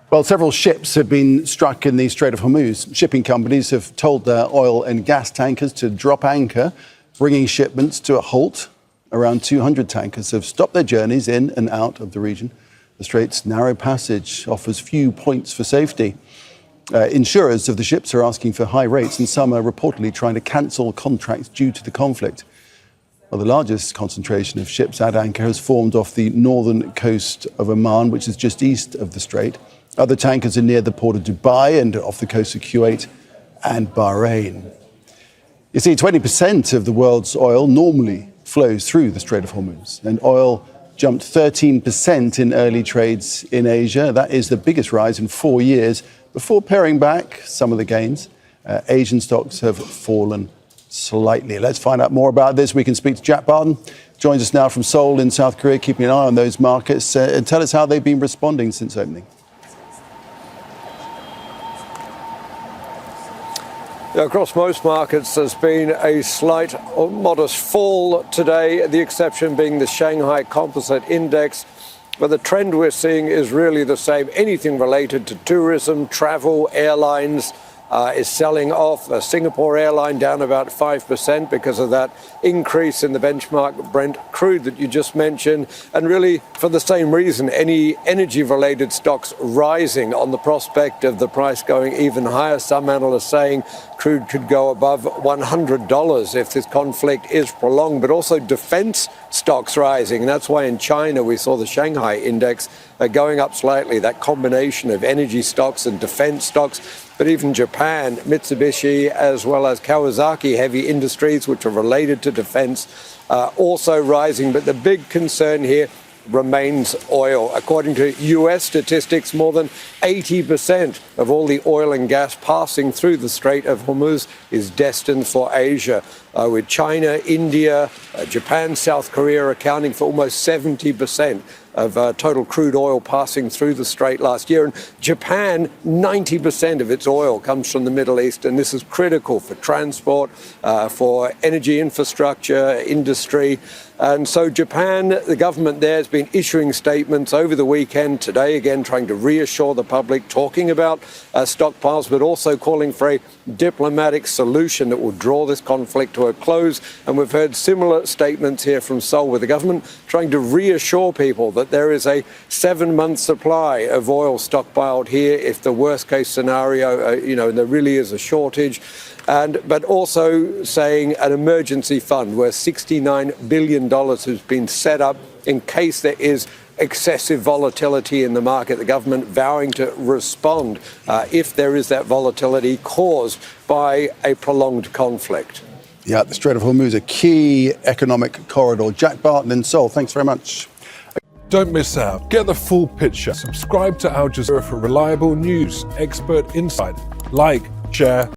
Well, several ships have been struck in the Strait of Hormuz. Shipping companies have told their oil and gas tankers to drop anchor, bringing shipments to a halt. Around 200 tankers have stopped their journeys in and out of the region. The strait's narrow passage offers few points for safety. Insurers of the ships are asking for high rates, and some are reportedly trying to cancel contracts due to the conflict. Well, the largest concentration of ships at anchor has formed off the northern coast of Oman, which is just east of the strait. Other tankers are near the port of Dubai and off the coast of Kuwait and Bahrain. You see, 20% of the world's oil normally flows through the Strait of Hormuz, and oil jumped 13% in early trades in Asia. That is the biggest rise in 4 years. Before paring back some of the gains, Asian stocks have fallen slightly. Let's find out more about this. We can speak to Jack Barton. Joins us now from Seoul in South Korea, keeping an eye on those markets, and tell us how they've been responding since opening. Across most markets, there's been a slight or modest fall today, the exception being the Shanghai Composite Index. But the trend we're seeing is really the same. Anything related to tourism, travel, airlines is selling off. The Singapore airline down about 5% because of that increase in the benchmark Brent crude that you just mentioned. And really, for the same reason, any energy-related stocks rising on the prospect of the price going even higher. Some analysts saying crude could go above $100 if this conflict is prolonged, but also defense stocks rising. And that's why in China we saw the Shanghai index going up slightly, that combination of energy stocks and defense stocks. But even Japan, Mitsubishi, as well as Kawasaki heavy industries, which are related to defense, also rising. But the big concern here remains oil. According to US statistics, more than 80% of all the oil and gas passing through the Strait of Hormuz is destined for Asia, with China, India, Japan, South Korea accounting for almost 70% of total crude oil passing through the strait last year. And Japan, 90% of its oil comes from the Middle East, and this is critical for transport, for energy infrastructure, industry. And so Japan, the government there has been issuing statements over the weekend, today again trying to reassure the public, talking about stockpiles, but also calling for a diplomatic solution that will draw this conflict to a close. And we've heard similar statements here from Seoul, with the government trying to reassure people that there is a 7-month supply of oil stockpiled here if the worst case scenario, there really is a shortage. But also saying an emergency fund worth $69 billion has been set up in case there is excessive volatility in the market. The government vowing to respond if there is that volatility caused by a prolonged conflict. Yeah, the Strait of Hormuz, a key economic corridor. Jack Barton in Seoul, thanks very much. Don't miss out. Get the full picture. Subscribe to Al Jazeera for reliable news, expert insight. Like, share,